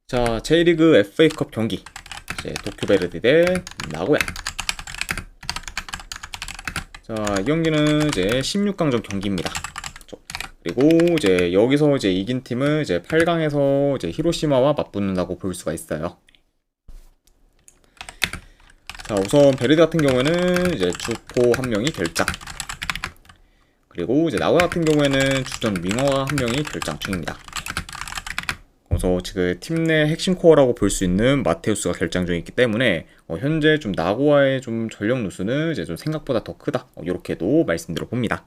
자, J리그 FA컵 경기. 이제 도쿄베르디 대 나고야. 자, 이 경기는 이제 16강전 경기입니다. 그리고 이제 여기서 이제 이긴 팀은 이제 8강에서 이제 히로시마와 맞붙는다고 볼 수가 있어요. 자, 우선 베르디 같은 경우에는 이제 주포 한 명이 결장. 그리고 이제 나고야 같은 경우에는 주전 윙어가 한 명이 결장 중입니다. 그래서 지금 팀 내 핵심 코어라고 볼 수 있는 마테우스가 결장 중에 있기 때문에 현재 좀 나고야의 좀 전력 누수는 이제 좀 생각보다 더 크다. 이렇게도 말씀드려 봅니다.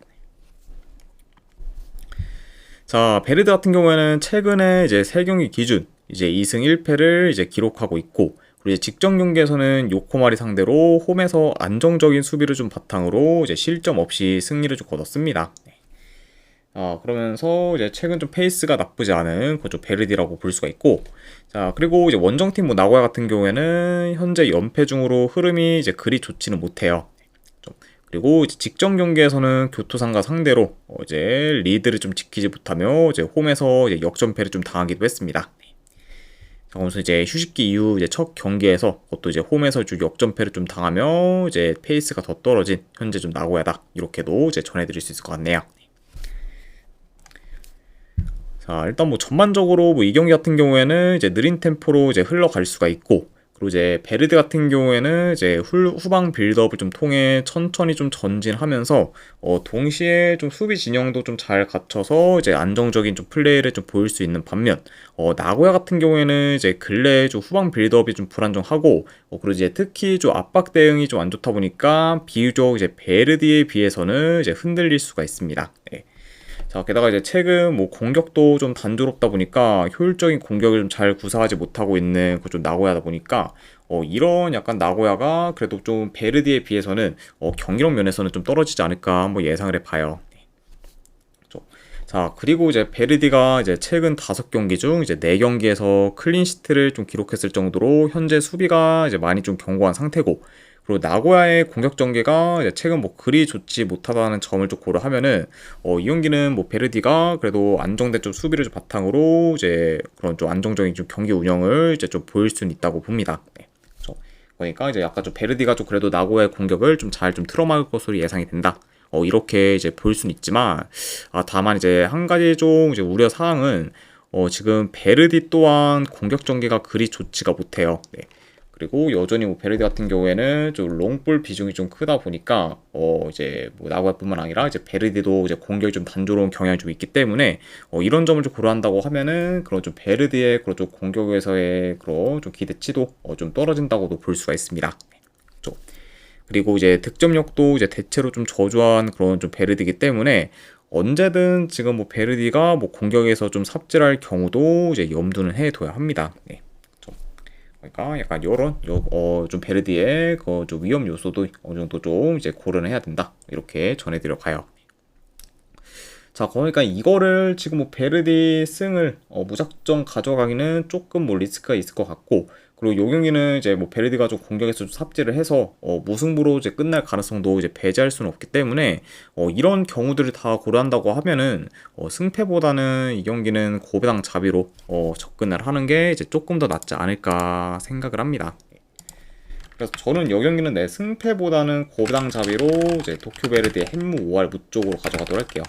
자, 베르드 같은 경우에는 최근에 이제 3경기 기준 이제 2승 1패를 이제 기록하고 있고, 그리고 이제 직전 경기에서는 요코마리 상대로 홈에서 안정적인 수비를 좀 바탕으로 이제 실점 없이 승리를 좀 거뒀습니다. 그러면서 이제 최근 좀 페이스가 나쁘지 않은 그좀 베르디라고 볼 수가 있고, 자, 그리고 이제 원정팀 뭐 나고야 같은 경우에는 현재 연패 중으로 흐름이 이제 그리 좋지는 못해요. 그리고 이제 직전 경기에서는 교토상가 상대로 이제 리드를 좀 지키지 못하며 이제 홈에서 이제 역전패를 좀 당하기도 했습니다. 자, 그래서 이제 휴식기 이후 이제 첫 경기에서 그것도 이제 홈에서 좀 역전패를 좀 당하며 이제 페이스가 더 떨어진 현재 좀 나고야다, 이렇게도 이제 전해드릴 수 있을 것 같네요. 자, 일단 뭐 전반적으로 뭐 이 경기 같은 경우에는 이제 느린 템포로 이제 흘러갈 수가 있고, 그리고 이제 베르드 같은 경우에는 이제 후방 빌드업을 좀 통해 천천히 좀 전진하면서 동시에 좀 수비 진영도 좀 잘 갖춰서 이제 안정적인 좀 플레이를 좀 보일 수 있는 반면, 나고야 같은 경우에는 이제 근래에 좀 후방 빌드업이 좀 불안정하고, 그리고 이제 특히 좀 압박 대응이 좀 안 좋다 보니까 비교적 이제 베르디에 비해서는 이제 흔들릴 수가 있습니다. 네. 자, 게다가 이제 최근 뭐 공격도 좀 단조롭다 보니까 효율적인 공격을 좀 잘 구사하지 못하고 있는 그 좀 나고야다 보니까 이런 약간 나고야가 그래도 좀 베르디에 비해서는 경기력 면에서는 좀 떨어지지 않을까 한번 예상을 해봐요. 자, 그리고 이제 베르디가 이제 최근 5경기 중 이제 4경기에서 클린시트를 좀 기록했을 정도로 현재 수비가 이제 많이 좀 견고한 상태고, 그리고 나고야의 공격 전개가 이제 최근 뭐 그리 좋지 못하다는 점을 좀 고려하면은 이 경기는 뭐 베르디가 그래도 안정된 좀 수비를 좀 바탕으로 이제 그런 좀 안정적인 좀 경기 운영을 이제 좀 보일 수는 있다고 봅니다. 네. 그러니까 이제 약간 좀 베르디가 좀 그래도 나고야의 공격을 좀 잘 좀 틀어막을 것으로 예상이 된다. 이렇게 이제 볼 수는 있지만, 다만 이제 한 가지 좀 이제 우려 사항은 지금 베르디 또한 공격 전개가 그리 좋지가 못해요. 네. 그리고 여전히 뭐 베르디 같은 경우에는 좀 롱볼 비중이 좀 크다 보니까 이제 뭐 나고야뿐만 아니라 이제 베르디도 이제 공격이 좀 단조로운 경향이 좀 있기 때문에 이런 점을 좀 고려한다고 하면은 그런 좀 베르디의 그런 좀 공격에서의 그런 좀 기대치도 좀 떨어진다고도 볼 수가 있습니다. 그렇죠? 그리고 이제 득점력도 이제 대체로 좀 저조한 그런 좀 베르디이기 때문에 언제든 지금 뭐 베르디가 뭐 공격에서 좀 삽질할 경우도 이제 염두는 해둬야 합니다. 네. 그러니까 약간 요런 좀 베르디의 그 좀 위험 요소도 어느 정도 좀 이제 고려를 해야 된다, 이렇게 전해드려 가요. 자, 그러니까 이거를 지금 뭐 베르디 승을 무작정 가져가기는 조금 뭐 리스크가 있을 것 같고, 그리고 요 경기는 이제 뭐 베르디가 좀 공격에서 좀 삽질을 해서 무승부로 이제 끝날 가능성도 이제 배제할 수는 없기 때문에 이런 경우들을 다 고려한다고 하면은 승패보다는 이 경기는 고배당 자비로 접근을 하는 게 이제 조금 더 낫지 않을까 생각을 합니다. 그래서 저는 이 경기는 내 승패보다는 고배당 자비로 이제 도쿄베르디의 헨무 5할 무 쪽으로 가져가도록 할게요.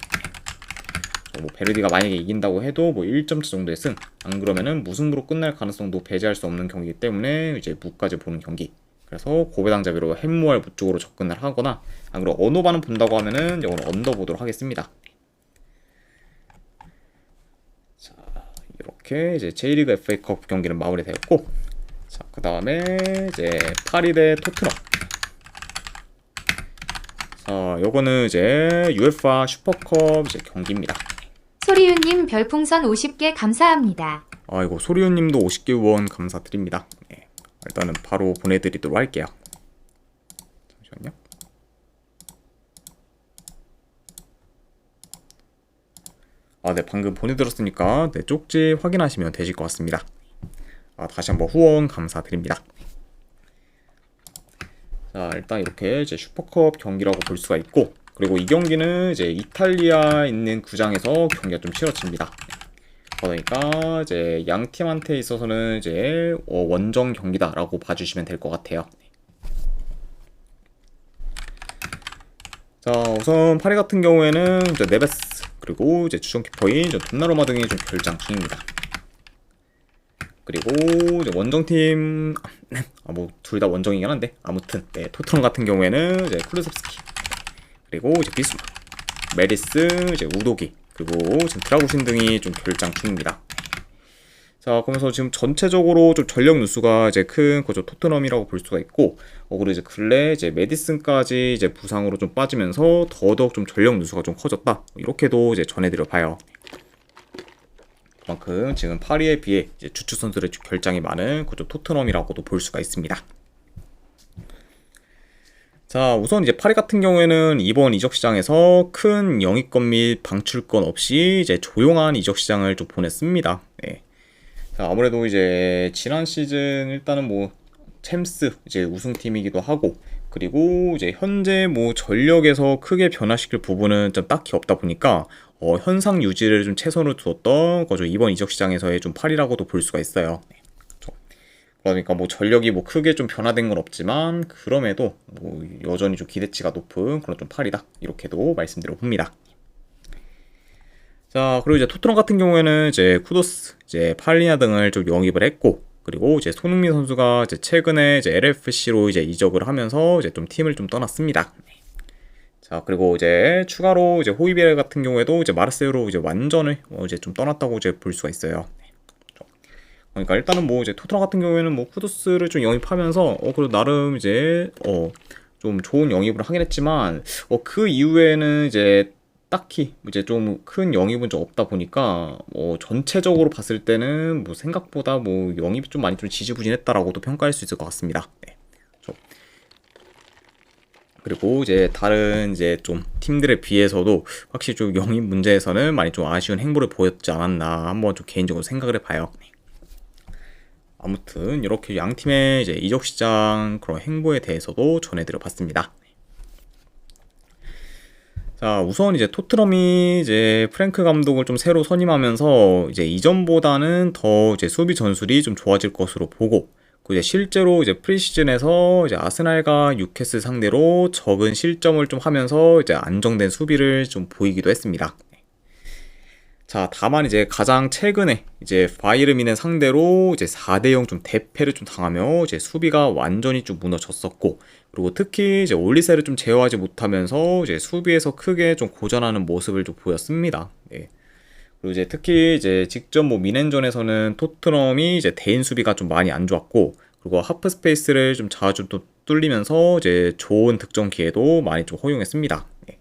뭐 베르디가 만약에 이긴다고 해도 뭐 1점차 정도의 승, 안 그러면은 무승부로 끝날 가능성도 배제할 수 없는 경기이기 때문에 이제 무까지 보는 경기. 그래서 고배당잡이로 햄무알 무 쪽으로 접근을 하거나, 안 그리고 언어반은 본다고 하면은 이건 언더 보도록 하겠습니다. 자, 이렇게 이제 J리그 FA컵 경기는 마무리되었고, 자, 그 다음에 이제 파리 대 토트넘. 자, 요거는 이제 UEFA 슈퍼컵 이제 경기입니다. 소리윤님 별풍선 50개 감사합니다. 아이고, 소리윤님도 50개 후원 감사드립니다. 네, 일단은 바로 보내드리도록 할게요. 잠시만요. 네, 방금 보내드렸으니까 네, 쪽지 확인하시면 되실 것 같습니다. 다시 한번 후원 감사드립니다. 자, 일단 이렇게 이제 슈퍼컵 경기라고 볼 수가 있고, 그리고 이 경기는 이제 이탈리아 있는 구장에서 경기가 좀 치러집니다. 그러니까 이제 양 팀한테 있어서는 이제 원정 경기다라고 봐주시면 될 것 같아요. 자, 우선 파리 같은 경우에는 이제 네베스 그리고 이제 주전 키퍼인 이제 돈나루마 등이 좀 결장 중입니다. 그리고 이제 원정팀 뭐 둘 다 원정이긴 한데 아무튼 네, 토트넘 같은 경우에는 이제 쿠르셉스키 그리고 이제 비수마 메리스 이제 우도기 그리고 지금 드라구신 등이 좀 결장 중입니다. 자, 그러면서 지금 전체적으로 좀 전력 누수가 이제 큰 거죠 토트넘이라고 볼 수가 있고, 그리고 이제 근래 이제 메디슨까지 이제 부상으로 좀 빠지면서 더더욱 좀 전력 누수가 좀 커졌다. 이렇게도 이제 전해드려 봐요. 그만큼 지금 파리에 비해 이제 주축 선수들의 결장이 많은 거죠 토트넘이라고도 볼 수가 있습니다. 자, 우선 이제 파리 같은 경우에는 이번 이적 시장에서 큰 영입권 및 방출권 없이 이제 조용한 이적 시장을 좀 보냈습니다. 네. 자, 아무래도 이제 지난 시즌 일단은 뭐 챔스 이제 우승팀이기도 하고, 그리고 이제 현재 뭐 전력에서 크게 변화시킬 부분은 좀 딱히 없다 보니까 현상 유지를 좀 최선으로 두었던 거죠. 이번 이적 시장에서의 좀 파리라고도 볼 수가 있어요. 네. 그러니까 뭐 전력이 뭐 크게 좀 변화된 건 없지만 그럼에도 뭐 여전히 좀 기대치가 높은 그런 좀 파리다 이렇게도 말씀드려 봅니다. 자, 그리고 이제 토트넘 같은 경우에는 이제 쿠도스, 이제 팔리냐 등을 좀 영입을 했고, 그리고 이제 손흥민 선수가 이제 최근에 이제 LFC로 이제 이적을 하면서 이제 좀 팀을 좀 떠났습니다. 자, 그리고 이제 추가로 이제 호이비에 같은 경우에도 이제 마르세유로 이제 완전을 이제 좀 떠났다고 이제 볼 수가 있어요. 그러니까 일단은 뭐 이제 토트넘 같은 경우에는 뭐 쿠도스를 좀 영입하면서 그래도 나름 이제 좀 좋은 영입을 하긴 했지만 그 이후에는 이제 딱히 이제 좀 큰 영입은 좀 없다 보니까 전체적으로 봤을 때는 뭐 생각보다 뭐 영입이 좀 많이 좀 지지부진했다라고도 평가할 수 있을 것 같습니다. 네. 그리고 이제 다른 이제 좀 팀들에 비해서도 확실히 좀 영입 문제에서는 많이 좀 아쉬운 행보를 보였지 않았나 한번 좀 개인적으로 생각을 해봐요. 네. 아무튼 이렇게 양 팀의 이제 이적 시장 그런 행보에 대해서도 전해드려 봤습니다. 자, 우선 이제 토트넘이 이제 프랭크 감독을 좀 새로 선임하면서 이제 이전보다는 더 이제 수비 전술이 좀 좋아질 것으로 보고, 이제 실제로 이제 프리시즌에서 이제 아스날과 뉴캐슬 상대로 적은 실점을 좀 하면서 이제 안정된 수비를 좀 보이기도 했습니다. 자, 다만 이제 가장 최근에 이제 바이에른 상대로 이제 4대0 좀 대패를 좀 당하며 이제 수비가 완전히 좀 무너졌었고, 그리고 특히 이제 올리세를 좀 제어하지 못하면서 이제 수비에서 크게 좀 고전하는 모습을 좀 보였습니다. 네. 그리고 이제 특히 이제 직접 뭐 미넨전에서는 토트넘이 이제 대인 수비가 좀 많이 안 좋았고, 그리고 하프 스페이스를 좀 자주 또 뚫리면서 이제 좋은 득점 기회도 많이 좀 허용했습니다. 네.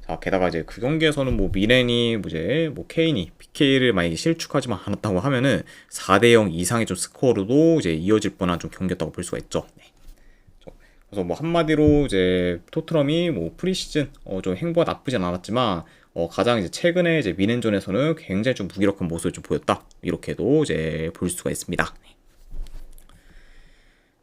자, 게다가 이제 그 경기에서는 뭐 미넨이 이제 뭐 케인이 PK를 만약에 실축하지만 않았다고 하면은 4대0 이상의 좀 스코어로도 이제 이어질 뻔한 좀 경기였다고 볼 수가 있죠. 네. 그래서 뭐 한마디로 이제 토트넘이 뭐 프리시즌 좀 행보가 나쁘진 않았지만 가장 이제 최근에 이제 미넨전에서는 굉장히 좀 무기력한 모습을 좀 보였다 이렇게도 이제 볼 수가 있습니다.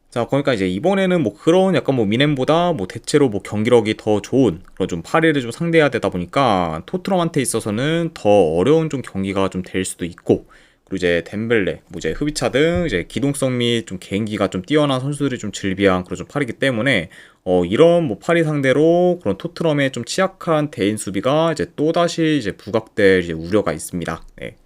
자, 그러니까 이제 이번에는 뭐 그런 약간 뭐 미넨보다 뭐 대체로 뭐 경기력이 더 좋은 그런 좀 파리를 좀 상대해야 되다 보니까 토트넘한테 있어서는 더 어려운 좀 경기가 좀 될 수도 있고, 그리고 이제 덴벨레, 뭐 이제 흐비차 등 이제 기동성 및 좀 개인기가 좀 뛰어난 선수들이 좀 즐비한 그런 좀 파리기 때문에 이런 뭐 파리 상대로 그런 토트넘의 좀 취약한 대인 수비가 이제 또 다시 이제 부각될 이제 우려가 있습니다. 네.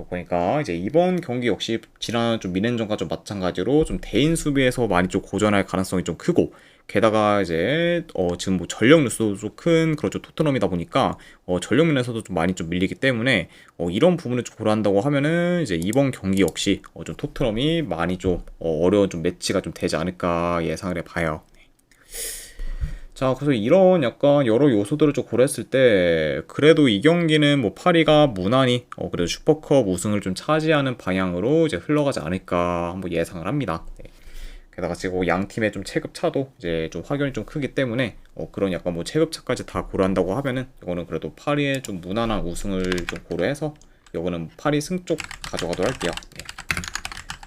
그러니까 이제 이번 경기 역시 지난 좀 미넨전과 좀 마찬가지로 좀 대인 수비에서 많이 좀 고전할 가능성이 좀 크고, 게다가 이제 지금 뭐 전력 누수도 좀 큰 그렇죠 토트넘이다 보니까 전력 면에서도 좀 많이 좀 밀리기 때문에 이런 부분을 좀 고려한다고 하면은 이제 이번 경기 역시 좀 토트넘이 많이 좀 어려운 좀 매치가 좀 되지 않을까 예상을 해봐요. 자, 그래서 이런 약간 여러 요소들을 좀 고려했을 때 그래도 이 경기는 뭐 파리가 무난히 그래도 슈퍼컵 우승을 좀 차지하는 방향으로 이제 흘러가지 않을까 한번 예상을 합니다. 네. 게다가 지금 양 팀의 좀 체급 차도 이제 좀 확연히 좀 크기 때문에 그런 약간 뭐 체급 차까지 다 고려한다고 하면은 이거는 그래도 파리의 좀 무난한 우승을 좀 고려해서 이거는 파리 승 쪽 가져가도록 할게요. 네.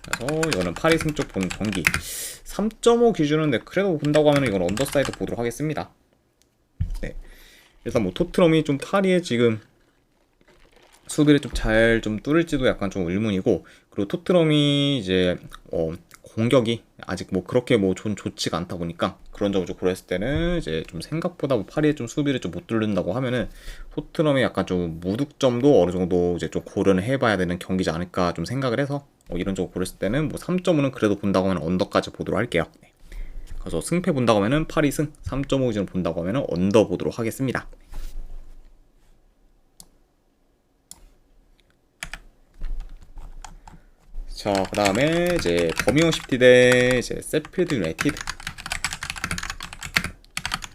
그래서 이거는 파리 승 쪽 본 경기 3.5 기준인데 그래도 본다고 하면 이건 언더사이드 보도록 하겠습니다. 네. 일단 뭐 토트넘이 좀 파리에 지금 수비를 좀 잘 좀 뚫을지도 약간 좀 의문이고, 그리고 토트넘이 이제 공격이 아직 뭐 그렇게 뭐 좋지가 않다 보니까 그런 점을 좀 고려했을 때는 이제 좀 생각보다 뭐 파리의 좀 수비를 좀 못 뚫는다고 하면은 토트넘이 약간 좀 무득점도 어느 정도 이제 좀 고려를 해봐야 되는 경기지 않을까 좀 생각을 해서 이런 쪽으로 고렸을 때는 뭐 3.5는 그래도 본다고 하면 언더까지 보도록 할게요. 네. 그래서 승패 본다고 하면은 파리 승, 3.5 기준 본다고 하면은 언더 보도록 하겠습니다. 자, 그 다음에 이제 버밍엄 시티 대 이제 세필드 유나이티드.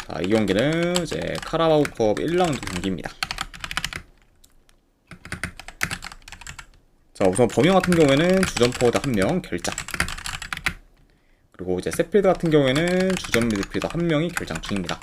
자, 이 경기는 이제 카라바오컵 1라운드 경기입니다. 자, 우선 버밍엄 같은 경우에는 주전 포워드 1명 결장. 그리고 이제 세필드 같은 경우에는 주전 미드필더 1명이 결장 중입니다.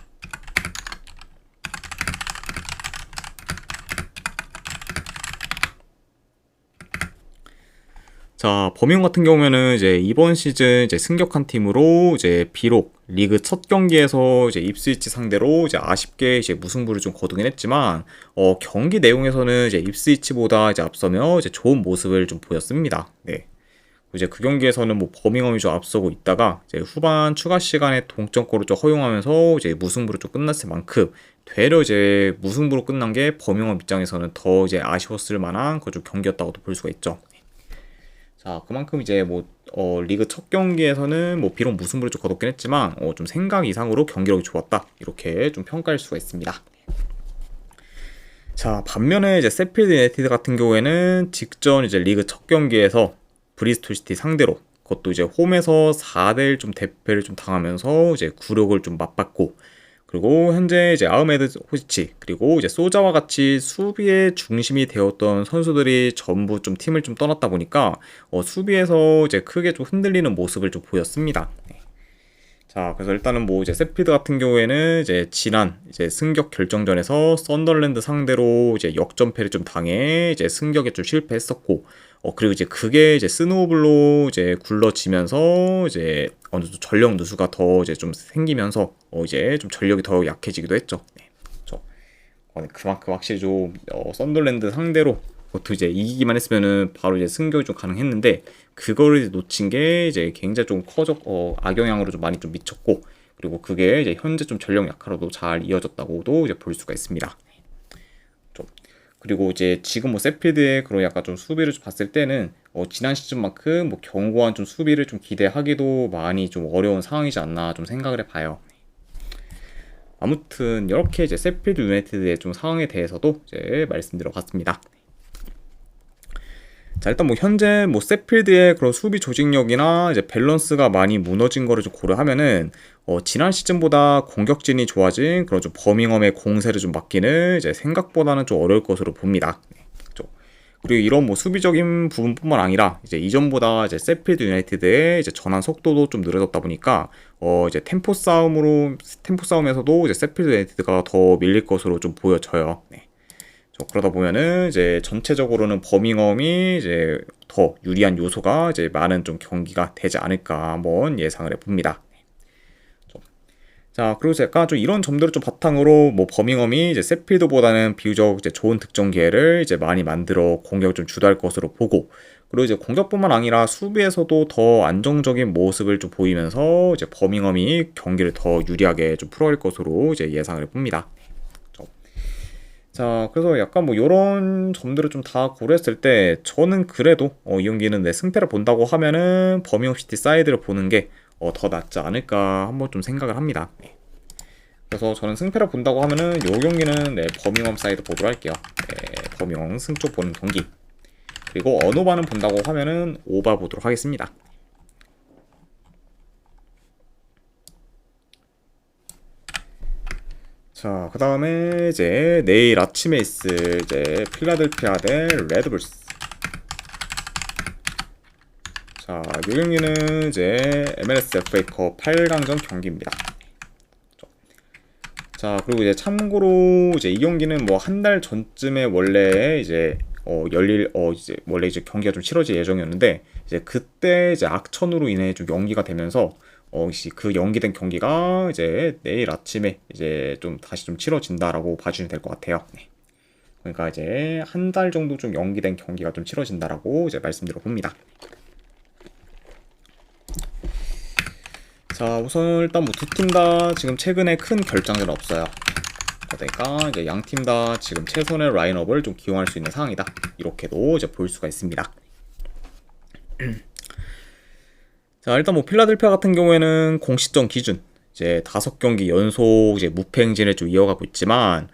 자, 버밍엄 같은 경우에는 이제 이번 시즌 이제 승격한 팀으로 이제 비록 리그 첫 경기에서 이제 입스위치 상대로 이제 아쉽게 이제 무승부를 좀 거두긴 했지만 경기 내용에서는 이제 입스위치보다 이제 앞서며 이제 좋은 모습을 좀 보였습니다. 네. 이제 그 경기에서는 뭐 버밍엄이 좀 앞서고 있다가 이제 후반 추가 시간에 동점골을 좀 허용하면서 이제 무승부로 좀 끝났을 만큼 되려 이제 무승부로 끝난 게 버밍엄 입장에서는 더 이제 아쉬웠을 만한 그좀 경기였다고도 볼 수가 있죠. 자, 그만큼 이제 뭐 리그 첫 경기에서는 뭐 비록 무승부를 좀 거뒀긴 했지만 좀 생각 이상으로 경기력이 좋았다 이렇게 좀 평가할 수가 있습니다. 자, 반면에 이제 세필드 유나이티드 같은 경우에는 직전 이제 리그 첫 경기에서 브리스톨 시티 상대로 그것도 이제 홈에서 4대1 좀 대패를 좀 당하면서 이제 굴욕을 좀 맛봤고, 그리고 현재 이제 아흐메드 호시치 그리고 이제 소자와 같이 수비의 중심이 되었던 선수들이 전부 좀 팀을 좀 떠났다 보니까 수비에서 이제 크게 좀 흔들리는 모습을 좀 보였습니다. 네. 자, 그래서 일단은 뭐 이제 세필드 같은 경우에는 이제 지난 이제 승격 결정전에서 썬더랜드 상대로 이제 역전패를 좀 당해 이제 승격에 좀 실패했었고, 그리고 이제 그게 이제 스노우볼로 이제 굴러지면서 이제 어느 정도 전력 누수가 더 이제 좀 생기면서 이제 좀 전력이 더 약해지기도 했죠. 네. 그렇죠. 그만큼 확실히 좀 썬더랜드 상대로 그것도 이제 이기기만 했으면은 바로 이제 승격이 좀 가능했는데 그거를 놓친 게 이제 굉장히 좀 악영향으로 좀 많이 좀 미쳤고, 그리고 그게 이제 현재 좀 전력 약화로도 잘 이어졌다고도 이제 볼 수가 있습니다. 좀 그리고 이제 지금 뭐 세필드의 그런 약간 좀 수비를 좀 봤을 때는 지난 시즌만큼 뭐 견고한 좀 수비를 좀 기대하기도 많이 좀 어려운 상황이지 않나 좀 생각을 해봐요. 아무튼 이렇게 이제 세필드 유나이티드의 좀 상황에 대해서도 이제 말씀드려봤습니다. 자, 일단 뭐 현재 뭐 세필드의 그런 수비 조직력이나 이제 밸런스가 많이 무너진 거를 좀 고려하면은 지난 시즌보다 공격진이 좋아진 그런 좀 버밍엄의 공세를 좀 막기는 이제 생각보다는 좀 어려울 것으로 봅니다. 그렇죠? 그리고 이런 뭐 수비적인 부분뿐만 아니라 이제 이전보다 이제 세필드 유나이티드의 이제 전환 속도도 좀 느려졌다 보니까 이제 템포 싸움에서도 이제 세필드 유나이티드가 더 밀릴 것으로 좀 보여져요. 네. 그러다 보면은 이제 전체적으로는 버밍엄이 이제 더 유리한 요소가 이제 많은 좀 경기가 되지 않을까 한번 예상을 해봅니다. 자, 그리고 제가 좀 이런 점들을 좀 바탕으로 뭐 버밍엄이 이제 세필드보다는 비교적 이제 좋은 득점 기회를 이제 많이 만들어 공격을 좀 주도할 것으로 보고, 그리고 이제 공격뿐만 아니라 수비에서도 더 안정적인 모습을 좀 보이면서 이제 버밍엄이 경기를 더 유리하게 좀 풀어갈 것으로 이제 예상을 해봅니다. 자, 그래서 약간 뭐 요런 점들을 좀 다 고려했을 때 저는 그래도 이 경기는 내 승패를 본다고 하면은 버밍엄 시티 사이드를 보는 게 더 낫지 않을까 한번 좀 생각을 합니다. 네. 그래서 저는 승패를 본다고 하면은 요 경기는 네, 버밍엄 사이드 보도록 할게요. 네, 버밍엄 승쪽 보는 경기. 그리고 언오바는 본다고 하면은 오바 보도록 하겠습니다. 자, 그 다음에 이제 내일 아침에 있을 이제 필라델피아 대 레드불스. 자, 이 경기는 이제 MLS FA컵 8강전 경기입니다. 자, 그리고 이제 참고로 이제 이 경기는 뭐 한 달 전쯤에 원래 이제 이제 원래 이제 경기가 좀 치러질 예정이었는데 이제 그때 이제 악천후로 인해 좀 연기가 되면서 그 연기된 경기가 이제 내일 아침에 이제 좀 다시 좀 치러진다라고 봐주시면 될 것 같아요. 네. 그러니까 이제 한 달 정도 좀 연기된 경기가 좀 치러진다라고 이제 말씀드려 봅니다. 자, 우선 일단 뭐 두 팀 다 지금 최근에 큰 결장은 없어요. 그러니까 이제 양 팀 다 지금 최선의 라인업을 좀 기용할 수 있는 상황이다. 이렇게도 이제 볼 수가 있습니다. 자, 일단 뭐 필라델피아 같은 경우에는 공식전 기준 이제 5경기 연속 이제 무패 행진을 좀 이어가고 있지만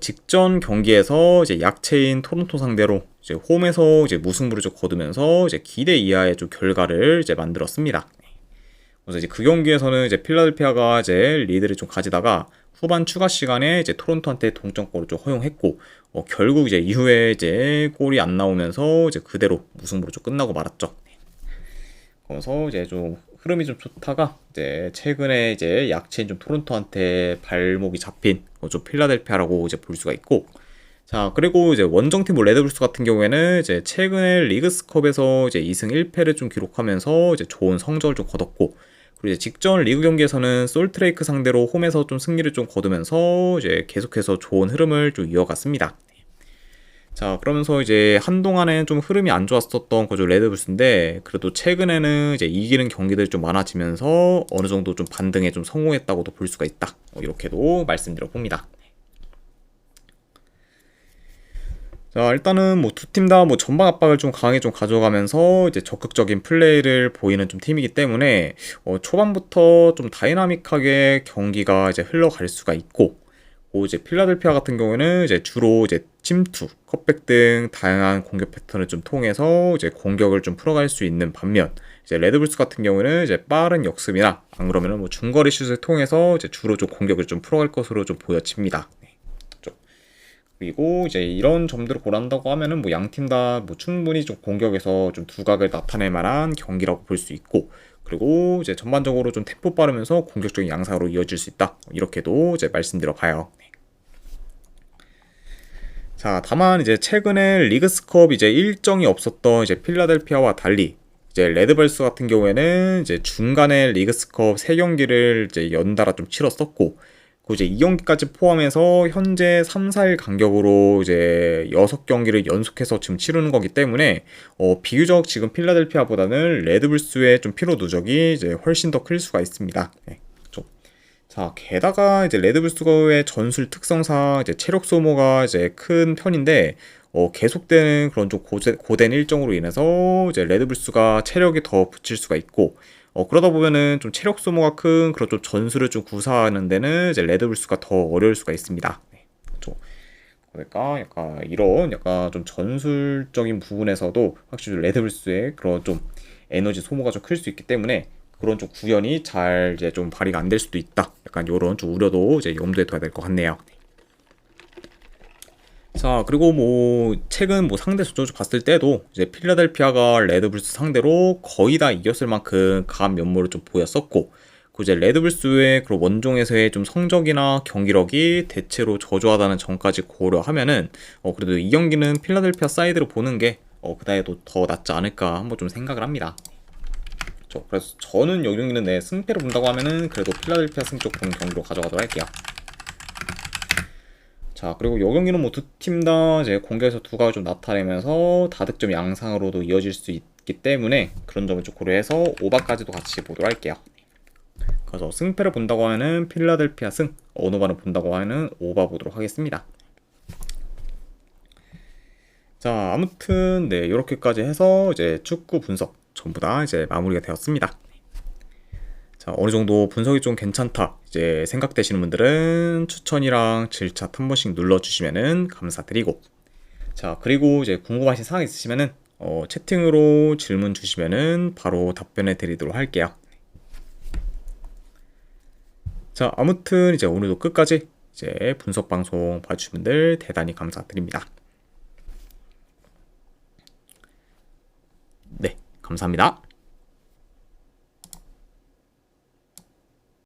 직전 경기에서 이제 약체인 토론토 상대로 이제 홈에서 이제 무승부를 좀 거두면서 이제 기대 이하의 좀 결과를 이제 만들었습니다. 그래서 이제 그 경기에서는 이제 필라델피아가 이제 리드를 좀 가지다가 후반 추가 시간에 이제 토론토한테 동점골을 좀 허용했고 결국 이제 이후에 이제 골이 안 나오면서 이제 그대로 무승부로 좀 끝나고 말았죠. 그래서 이제 좀 흐름이 좀 좋다가 이제 최근에 이제 약체인 좀 토론토한테 발목이 잡힌 좀 필라델피아라고 이제 볼 수가 있고, 자, 그리고 이제 원정팀 뭐 레드불스 같은 경우에는 이제 최근에 리그스컵에서 이제 2승 1패를 좀 기록하면서 이제 좋은 성적을 좀 거뒀고, 그리고 이제 직전 리그 경기에서는 솔트레이크 상대로 홈에서 좀 승리를 좀 거두면서 이제 계속해서 좋은 흐름을 좀 이어갔습니다. 자, 그러면서 이제 한동안엔 좀 흐름이 안 좋았었던 거죠, 레드불스인데, 그래도 최근에는 이제 이기는 경기들이 좀 많아지면서 어느 정도 좀 반등에 좀 성공했다고도 볼 수가 있다. 이렇게도 말씀드려 봅니다. 자, 일단은 뭐 두 팀 다 뭐 전방 압박을 좀 강하게 좀 가져가면서 이제 적극적인 플레이를 보이는 좀 팀이기 때문에 초반부터 좀 다이나믹하게 경기가 이제 흘러갈 수가 있고, 이제 필라델피아 같은 경우에는 이제 주로 이제 침투, 컵백 등 다양한 공격 패턴을 좀 통해서 이제 공격을 좀 풀어갈 수 있는 반면, 이제 레드불스 같은 경우는 이제 빠른 역습이나 안 그러면은 뭐 중거리 슛을 통해서 이제 주로 좀 공격을 좀 풀어갈 것으로 좀 보여집니다. 그리고 이제 이런 점들을 고려한다고 하면은 뭐 양 팀 다 뭐 충분히 좀 공격에서 좀 두각을 나타낼 만한 경기라고 볼 수 있고, 그리고 이제 전반적으로 좀 템포 빠르면서 공격적인 양상으로 이어질 수 있다. 이렇게도 이제 말씀드려 봐요. 자, 다만 이제 최근에 리그스컵 이제 일정이 없었던 이제 필라델피아와 달리 이제 레드불스 같은 경우에는 이제 중간에 리그스컵 3경기를 이제 연달아 좀 치렀었고, 그 이제 2경기까지 포함해서 현재 3, 4일 간격으로 이제 6경기를 연속해서 지금 치르는 거기 때문에 비교적 지금 필라델피아보다는 레드불스의 좀 피로 누적이 이제 훨씬 더 클 수가 있습니다. 네, 그렇죠. 자, 게다가 이제 레드불스의 전술 특성상 이제 체력 소모가 이제 큰 편인데 계속되는 그런 좀 고된 일정으로 인해서 이제 레드불스가 체력이 더 붙일 수가 있고, 그러다 보면은 좀 체력 소모가 큰 그런 좀 전술을 좀 구사하는 데는 이제 레드불스가 더 어려울 수가 있습니다. 네, 그렇죠. 그러니까 약간 이런 약간 좀 전술적인 부분에서도 확실히 레드불스의 그런 좀 에너지 소모가 좀 클 수 있기 때문에 그런 좀 구현이 잘 이제 좀 발휘가 안 될 수도 있다. 약간 이런 좀 우려도 이제 염두에 둬야 될 것 같네요. 자, 그리고 뭐 최근 뭐 상대 수적을 봤을 때도 이제 필라델피아가 레드불스 상대로 거의 다 이겼을 만큼 강한 면모를 좀 보였었고, 그 이제 레드불스의 그런 원종에서의 좀 성적이나 경기력이 대체로 저조하다는 점까지 고려하면은 그래도 이 경기는 필라델피아 사이드로 보는 게 그다에도 더 낫지 않을까 한번 좀 생각을 합니다. 그렇죠. 그래서 저는 이 경기는 내 승패를 본다고 하면은 그래도 필라델피아 승 쪽 보는 경기로 가져가도록 할게요. 자, 그리고 이 경기는 뭐 두 팀 다 이제 공격에서 두각을 좀 나타내면서 다득점 양상으로도 이어질 수 있기 때문에 그런 점을 좀 고려해서 오바까지도 같이 보도록 할게요. 그래서 승패를 본다고 하면은 필라델피아 승, 언어반을 본다고 하면은 오바 보도록 하겠습니다. 자, 아무튼 네, 이렇게까지 해서 이제 축구 분석 전부 다 이제 마무리가 되었습니다. 자, 어느 정도 분석이 좀 괜찮다 이제 생각되시는 분들은 추천이랑 질차 한 번씩 눌러주시면은 감사드리고, 자, 그리고 이제 궁금하신 사항 있으시면은 채팅으로 질문 주시면은 바로 답변해 드리도록 할게요. 자, 아무튼 이제 오늘도 끝까지 이제 분석 방송 봐주신 분들 대단히 감사드립니다. 네, 감사합니다.